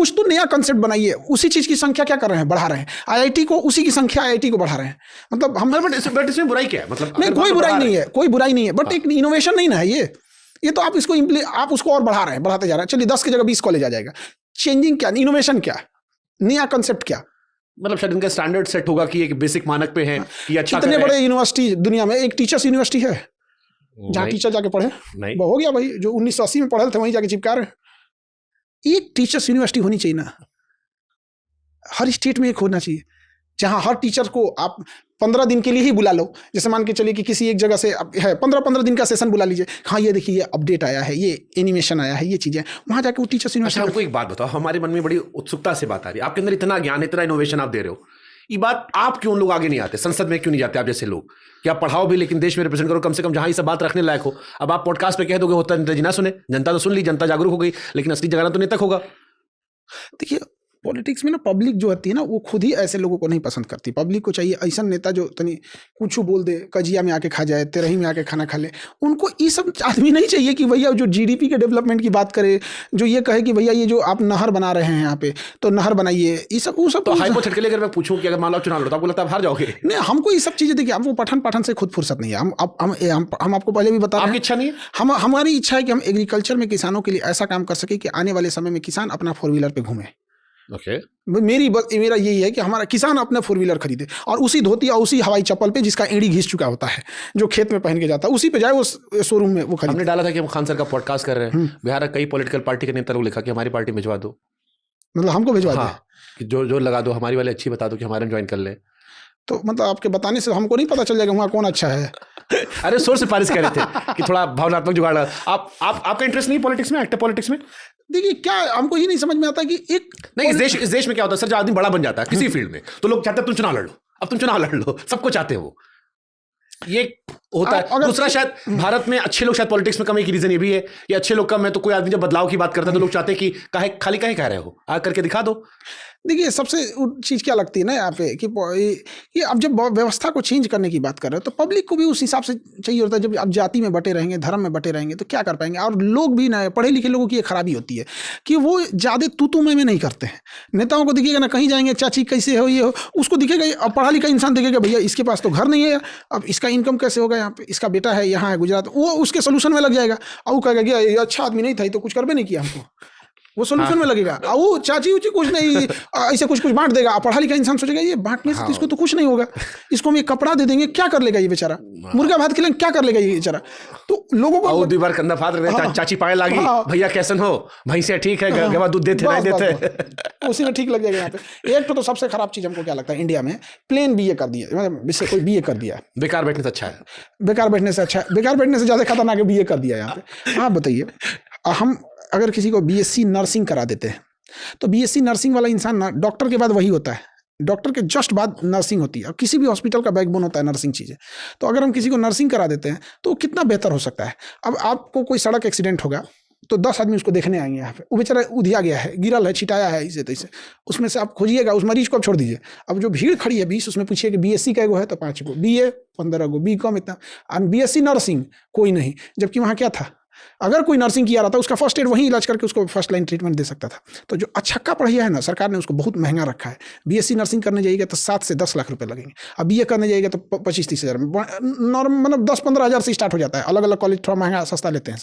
कुछ तो नया कंसेप्ट बनाइए। उसी चीज की संख्या क्या कर रहे हैं, बढ़ा रहे हैं। आईआईटी को, उसी की संख्या आईआईटी को बढ़ा रहे हैं। मतलब हम, बट इसमें बुराई क्या है? मतलब नहीं, कोई बुराई नहीं है, कोई बुराई नहीं है, बट एक इनोवेशन नहीं ना है ये तो आप इसको आप उसको और बढ़ा रहे हैं, बढ़ाते जा रहे हैं। चलिए 10 की जगह 20 कॉलेज आ जाएगा। चेंजिंग क्या, इनोवेशन क्या, नया कंसेप्ट क्या? मतलब शायद इनका स्टैंडर्ड सेट होगा कि एक बेसिक मानक पे है कि अच्छा। कितने बड़े यूनिवर्सिटी दुनिया में, एक टीचर्स यूनिवर्सिटी है जहां टीचर जाके पढ़े? नहीं, वो हो गया भाई, जो 1980 में पढ़े थे वहीं जाके चिपका रहे। एक टीचर्स यूनिवर्सिटी होनी चाहिए ना, हर स्टेट में एक होना चाहिए, जहां हर टीचर को आप 15 दिन के लिए ही बुला लो। जैसे मान के चलिए कि किसी एक जगह से है 15 दिन का सेशन बुला लीजिए, हाँ ये देखिए ये अपडेट आया है, ये एनिमेशन आया है, ये चीजें, वहां जाके वो टीचर्स यूनिवर्सिटी। अच्छा, हमको एक बात बताओ, हमारे मन में बड़ी उत्सुकता से बात आ रही है, आपके अंदर इतना ज्ञान, इतना इनोवेशन आप दे रहे हो, ये बात आप क्यों लोग आगे नहीं आते, संसद में क्यों नहीं जाते आप जैसे लोग? कि आप पढ़ाओ भी लेकिन देश में रिप्रेजेंट करो, कम से कम जहां ये सब बात रखने लायक हो। अब आप पॉडकास्ट पे कह दोगे होता नेताजी ना सुने, जनता तो सुन ली, जनता जागरूक हो गई, लेकिन असली जगाना तो नेता होगा। देखिए पॉलिटिक्स में ना पब्लिक जो होती है ना, वो खुद ही ऐसे लोगों को नहीं पसंद करती। पब्लिक को चाहिए ऐसा नेता जो तनी कुछ बोल दे, कजिया में आके खा जाए, तेरही में आके खाना खा ले। उनको ये सब आदमी नहीं चाहिए कि भैया जो जीडीपी के डेवलपमेंट की बात करे, जो ये कहे कि भैया ये जो आप नहर बना रहे हैं यहाँ पे, तो नहर बनाइए, ये सब वो सब। तो हाइपोथेटिकली अगर मैं पूछूं कि अगर मान लो चुनाव लड़ो तो आपको लगता है हार जाओगे? नहीं, हमको ये सब चीजें, देखिए हमको पठन से खुद फुर्सत नहीं है। हम आपको पहले भी बता रहे हैं, इच्छा नहीं है। हमारी इच्छा है कि हम एग्रीकल्चर में किसानों के लिए ऐसा काम कर सके कि आने वाले समय में किसान अपना 4 व्हीलर पे घूमे। मेरा यही है कि हमारा किसान अपने 4 व्हीलर खरीदे और उसी धोती और उसी हवाई चप्पल पे जिसका एड़ी घिस चुका होता है, जो खेत में पहन के जाता है, उसी पे जाए वो शोरूम में वो खरीदे। हमने डाला था कि हम खान सर का पॉडकास्ट कर रहे हैं, बिहार कई पॉलिटिकल पार्टी के नेता लोग लिखा कि हमारी पार्टी भिजवा दो, मतलब हमको भिजवा दो, कि जो लगा दो, हमारी वाले अच्छी बता दो कि हमारे ज्वाइन कर ले। तो मतलब आपके बताने से हमको नहीं पता चल जाएगा वहाँ कौन अच्छा है? अरे सोर्स सिफारिश कह रहे थे कि थोड़ा भावनात्मक जुगाड़। आपका इंटरेस्ट नहीं पॉलिटिक्स में, एक्टिव पॉलिटिक्स में? देखिए क्या हमको ये नहीं समझ में आता कि एक नहीं, इस देश में क्या होता है सर, जब आदमी बड़ा बन जाता है किसी फील्ड में तो लोग चाहते हैं तुम चुनाव लड़ लो, अब तुम चुनाव लड़ लो, सबको चाहते हैं वो, ये होता है। दूसरा शायद भारत में अच्छे लोग शायद पॉलिटिक्स में कम, एक रीजन ये भी है कि अच्छे लोग कम है, तो कोई आदमी जब बदलाव की बात करता है तो लोग चाहते हैं कि खाली काहे कह रहे हो, आ करके दिखा दो। देखिए सबसे चीज़ क्या लगती है ना यहाँ पे कि अब जब व्यवस्था को चेंज करने की बात कर रहे हो तो पब्लिक को भी उस हिसाब से चाहिए होता है। जब आप जाति में बटे रहेंगे, धर्म में बटे रहेंगे तो क्या कर पाएंगे? और लोग भी ना, पढ़े लिखे लोगों की एक खराबी होती है कि वो ज़्यादा तू में नहीं करते हैं। नेताओं को दिखेगा ना, कहीं जाएंगे, चाची कैसे हो, ये हो, उसको दिखेगा। अब पढ़ा लिखा इंसान दिखेगा, भैया इसके पास तो घर नहीं है, अब इसका इनकम कैसे होगा यहाँ पे, इसका बेटा है यहाँ है गुजरात, वो उसके सोल्यूशन में लग जाएगा। और वो कहेगा कि ये अच्छा आदमी नहीं था, तो कुछ कर भी नहीं किया हमको, वो सोल्यूशन में लगेगा। और वो चाची उची कुछ नहीं, ऐसे कुछ बांट देगा। पढ़ा लिखा इंसान सोचेगा ये बांटने से इसको तो कुछ नहीं होगा, इसको हम ये कपड़ा दे देंगे, क्या कर लेगा ये बेचारा, मुर्गा भात खिलाएंगे, क्या कर लेगा ये बेचारा। तो लोगों को दो बार कंधा फाड़ रहे, चाची पाए लागी, भैया कैसन हो, भैंसिया ठीक है, गवा दूध देते नहीं देते, उसी में ठीक लग जाएगा यहाँ पे। एक तो सबसे खराब चीज हमको क्या लगता है, इंडिया में प्लेन बीए कर दिया, मतलब कोई बीए कर दिया, बेकार बैठने से अच्छा है, बेकार बैठने से अच्छा है, बेकार बैठने से ज्यादा खतरनाक है बीए कर दिया यहाँ पे। आप बताइए, हम अगर किसी को बीएससी नर्सिंग करा देते हैं तो बीएससी नर्सिंग वाला इंसान ना, डॉक्टर के बाद वही होता है, डॉक्टर के जस्ट बाद नर्सिंग होती है। और किसी भी हॉस्पिटल का बैकबोन होता है नर्सिंग चीज़ें। तो अगर हम किसी को नर्सिंग करा देते हैं तो कितना बेहतर हो सकता है। अब आपको कोई सड़क एक्सीडेंट होगा तो 10 आदमी उसको देखने आएंगे यहाँ पे, वो बेचारा उधिया गया है, गिरल है, छिटाया है, इसे तैसे, उसमें से आप खोजिएगा, उस मरीज को आप छोड़ दीजिए। अब जो भीड़ खड़ी है 20, उसमें पूछिए कि बीएससी का एगो है तो 5 गो, बीए 15 गो, बीकॉम इतना, और बीएससी नर्सिंग कोई नहीं। जबकि वहाँ क्या था, अगर कोई नर्सिंग किया रहा था उसका फर्स्ट एड वहीं इलाज करके उसको फर्स्ट लाइन ट्रीटमेंट दे सकता था। तो जो अच्छक्का पढ़िया है ना, सरकार ने उसको बहुत महंगा रखा है। बीएससी नर्सिंग करने जाइएगा तो 7 से 10 लाख रुपए लगेंगे, अब बीए करने जाइएगा तो 25-30 हज़ार में, नॉर्मल मतलब 10-15 हज़ार से स्टार्ट हो जाता है। अलग अलग कॉलेज थोड़ा महंगा सस्ता लेते हैं।